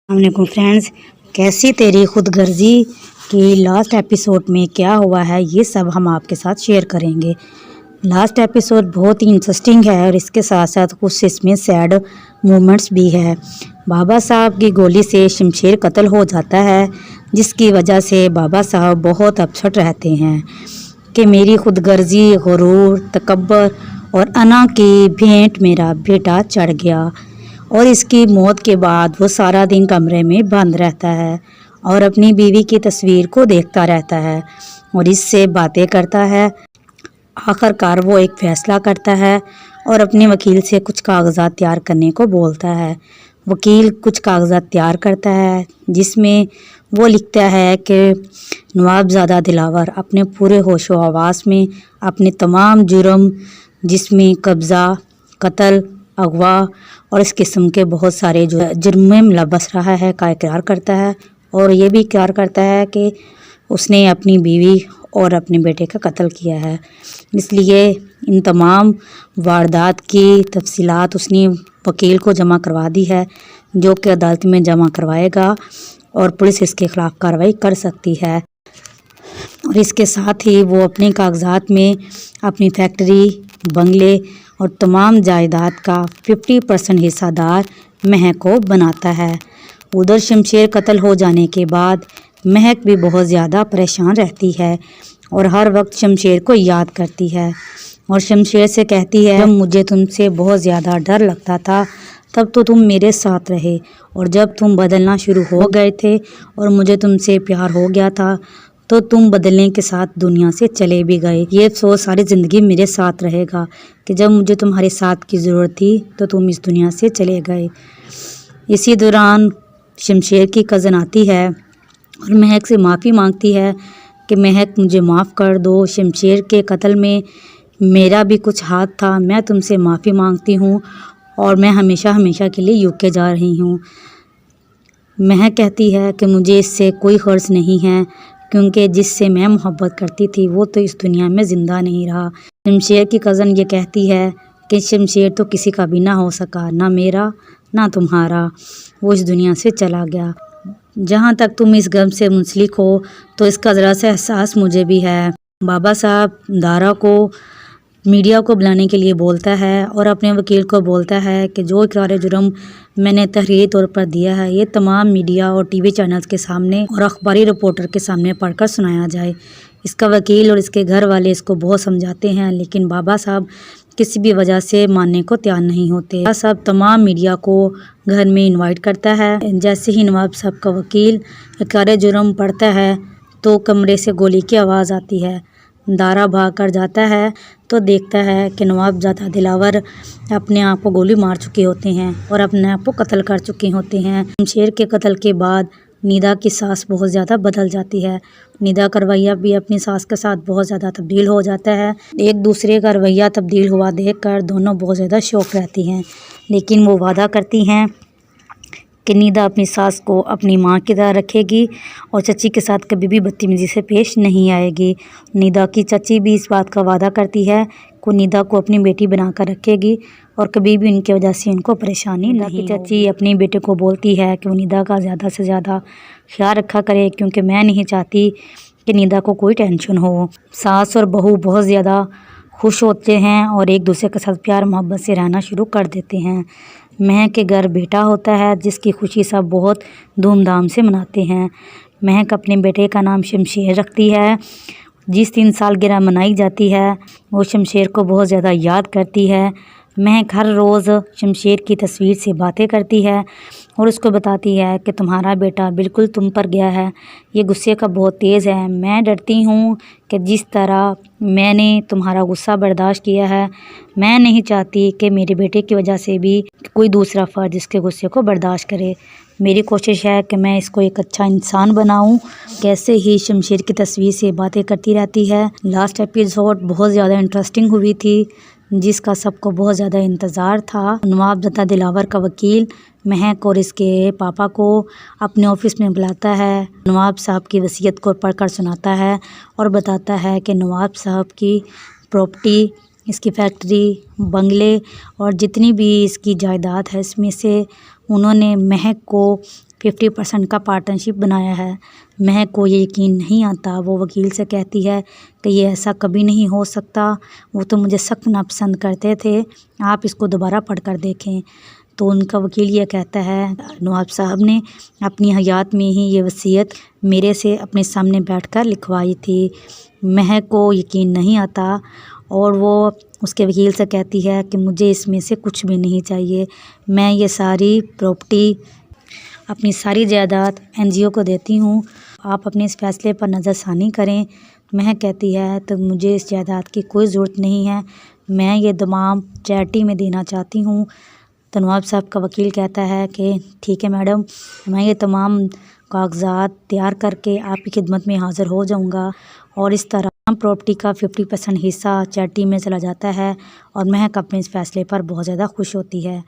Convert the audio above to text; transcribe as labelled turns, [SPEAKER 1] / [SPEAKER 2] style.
[SPEAKER 1] السلام علیکم فرینڈز، کیسی تیری خود غرضی کی لاسٹ ایپیسوڈ میں کیا ہوا ہے یہ سب ہم آپ کے ساتھ شیئر کریں گے۔ لاسٹ ایپیسوڈ بہت ہی انٹرسٹنگ ہے اور اس کے ساتھ ساتھ کچھ اس میں سیڈ مومنٹس بھی ہے۔ بابا صاحب کی گولی سے شمشیر قتل ہو جاتا ہے، جس کی وجہ سے بابا صاحب بہت اپسٹ رہتے ہیں کہ میری خود غرضی، غرور، تکبر اور انا کی بھینٹ میرا بیٹا چڑھ گیا۔ اور اس کی موت کے بعد وہ سارا دن کمرے میں بند رہتا ہے اور اپنی بیوی کی تصویر کو دیکھتا رہتا ہے اور اس سے باتیں کرتا ہے۔ آخر کار وہ ایک فیصلہ کرتا ہے اور اپنے وکیل سے کچھ کاغذات تیار کرنے کو بولتا ہے۔ وکیل کچھ کاغذات تیار کرتا ہے جس میں وہ لکھتا ہے کہ نواب زادہ دلاور اپنے پورے ہوش و حواس میں اپنے تمام جرم، جس میں قبضہ، قتل، اغوا اور اس قسم کے بہت سارے جرم میں ملوث رہا ہے کا اقرار کرتا ہے، اور یہ بھی اقرار کرتا ہے کہ اس نے اپنی بیوی اور اپنے بیٹے کا قتل کیا ہے۔ اس لیے ان تمام واردات کی تفصیلات اس نے وکیل کو جمع کروا دی ہے، جو کہ عدالت میں جمع کروائے گا اور پولیس اس کے خلاف کارروائی کر سکتی ہے۔ اور اس کے ساتھ ہی وہ اپنے کاغذات میں اپنی فیکٹری، بنگلے اور تمام جائیداد کا 50% حصہ دار مہک کو بناتا ہے۔ ادھر شمشیر قتل ہو جانے کے بعد مہک بھی بہت زیادہ پریشان رہتی ہے اور ہر وقت شمشیر کو یاد کرتی ہے اور شمشیر سے کہتی ہے، جب مجھے تم سے بہت زیادہ ڈر لگتا تھا تب تو تم میرے ساتھ رہے، اور جب تم بدلنا شروع ہو گئے تھے اور مجھے تم سے پیار ہو گیا تھا تو تم بدلنے کے ساتھ دنیا سے چلے بھی گئے۔ یہ افسوس ساری زندگی میرے ساتھ رہے گا کہ جب مجھے تمہارے ساتھ کی ضرورت تھی تو تم اس دنیا سے چلے گئے۔ اسی دوران شمشیر کی کزن آتی ہے اور مہک سے معافی مانگتی ہے کہ مہک مجھے معاف کر دو، شمشیر کے قتل میں میرا بھی کچھ ہاتھ تھا، میں تم سے معافی مانگتی ہوں اور میں ہمیشہ کے لیے یوکے جا رہی ہوں۔ مہک کہتی ہے کہ مجھے اس سے کوئی غرض نہیں ہے، کیونکہ جس سے میں محبت کرتی تھی وہ تو اس دنیا میں زندہ نہیں رہا۔ شمشیر کی کزن یہ کہتی ہے کہ شمشیر تو کسی کا بھی نہ ہو سکا، نہ میرا نہ تمہارا، وہ اس دنیا سے چلا گیا۔ جہاں تک تم اس غم سے منسلک ہو تو اس کا ذرا سا احساس مجھے بھی ہے۔ بابا صاحب دارا کو میڈیا کو بلانے کے لیے بولتا ہے اور اپنے وکیل کو بولتا ہے کہ جو اقرار جرم میں نے تحریری طور پر دیا ہے یہ تمام میڈیا اور ٹی وی چینلز کے سامنے اور اخباری رپورٹر کے سامنے پڑھ کر سنایا جائے۔ اس کا وکیل اور اس کے گھر والے اس کو بہت سمجھاتے ہیں، لیکن بابا صاحب کسی بھی وجہ سے ماننے کو تیار نہیں ہوتے۔ بابا صاحب تمام میڈیا کو گھر میں انوائٹ کرتا ہے۔ جیسے ہی نواب صاحب کا وکیل اقرار جرم پڑھتا ہے تو کمرے سے گولی کی آواز آتی ہے۔ دارا بھاگ کر جاتا ہے تو دیکھتا ہے کہ نواب زادہ دلاور اپنے آپ کو گولی مار چکے ہوتے ہیں اور اپنے آپ کو قتل کر چکے ہوتے ہیں۔ شمشیر کے قتل کے بعد نیدا کی ساس بہت زیادہ بدل جاتی ہے۔ نیدا کا رویہ بھی اپنی ساس کے ساتھ بہت زیادہ تبدیل ہو جاتا ہے۔ ایک دوسرے کا رویہ تبدیل ہوا دیکھ کر دونوں بہت زیادہ شوق رہتی ہیں، لیکن وہ وعدہ کرتی ہیں کہ نیدا اپنی ساس کو اپنی ماں کی طرح رکھے گی اور چچی کے ساتھ کبھی بھی بدتمیزی سے پیش نہیں آئے گی۔ نیدا کی چچی بھی اس بات کا وعدہ کرتی ہے کہ نیدا کو اپنی بیٹی بنا کر رکھے گی اور کبھی بھی ان کی وجہ سے ان کو پریشانی نہیں ہوگی۔ نیدا کی چچی اپنی بیٹے کو بولتی ہے کہ وہ نیدا کا زیادہ سے زیادہ خیال رکھا کرے، کیونکہ میں نہیں چاہتی کہ نیدا کو کوئی ٹینشن ہو۔ ساس اور بہو بہت زیادہ خوش ہوتے ہیں اور ایک دوسرے کے ساتھ پیار محبت سے رہنا شروع کر دیتے ہیں۔ مہک کے گھر بیٹا ہوتا ہے جس کی خوشی سب بہت دھوم دھام سے مناتے ہیں۔ مہک اپنے بیٹے کا نام شمشیر رکھتی ہے۔ جس دن سالگرہ منائی جاتی ہے وہ شمشیر کو بہت زیادہ یاد کرتی ہے۔ مہک ہر روز شمشیر کی تصویر سے باتیں کرتی ہے اور اس کو بتاتی ہے کہ تمہارا بیٹا بالکل تم پر گیا ہے، یہ غصے کا بہت تیز ہے، میں ڈرتی ہوں کہ جس طرح میں نے تمہارا غصہ برداشت کیا ہے میں نہیں چاہتی کہ میرے بیٹے کی وجہ سے بھی کوئی دوسرا فرد اس کے غصے کو برداشت کرے۔ میری کوشش ہے کہ میں اس کو ایک اچھا انسان بناؤں۔ کیسے ہی شمشیر کی تصویر سے باتیں کرتی رہتی ہے۔ لاسٹ ایپیسوڈ بہت زیادہ انٹرسٹنگ ہوئی تھی، جس کا سب کو بہت زیادہ انتظار تھا۔ نواب زادہ دلاور کا وکیل مہک اور اس کے پاپا کو اپنے آفس میں بلاتا ہے، نواب صاحب کی وصیت کو پڑھ کر سناتا ہے اور بتاتا ہے کہ نواب صاحب کی پراپرٹی، اس کی فیکٹری، بنگلے اور جتنی بھی اس کی جائیداد ہے اس میں سے انہوں نے مہک کو 50% کا پارٹنرشپ بنایا ہے۔ مہک کو یہ یقین نہیں آتا، وہ وکیل سے کہتی ہے کہ یہ ایسا کبھی نہیں ہو سکتا، وہ تو مجھے سخت ناپسند کرتے تھے، آپ اس کو دوبارہ پڑھ کر دیکھیں۔ تو ان کا وکیل یہ کہتا ہے نواب صاحب نے اپنی حیات میں ہی یہ وصیت میرے سے اپنے سامنے بیٹھ کر لکھوائی تھی۔ مہک کو یقین نہیں آتا اور وہ اس کے وکیل سے کہتی ہے کہ مجھے اس میں سے کچھ بھی نہیں چاہیے، میں یہ ساری پراپرٹی اپنی ساری جائیداد NGO کو دیتی ہوں، آپ اپنے اس فیصلے پر نظر ثانی کریں۔ مہک کہتی ہے تو مجھے اس جائیداد کی کوئی ضرورت نہیں ہے، میں یہ تمام چیریٹی میں دینا چاہتی ہوں۔ تو نواب صاحب کا وکیل کہتا ہے کہ ٹھیک ہے میڈم، میں یہ تمام کاغذات تیار کر کے آپ کی خدمت میں حاضر ہو جاؤں گا، اور اس طرح پراپرٹی کا 50% حصہ چیریٹی میں چلا جاتا ہے، اور مہک اپنے اس فیصلے پر بہت زیادہ خوش ہوتی ہے۔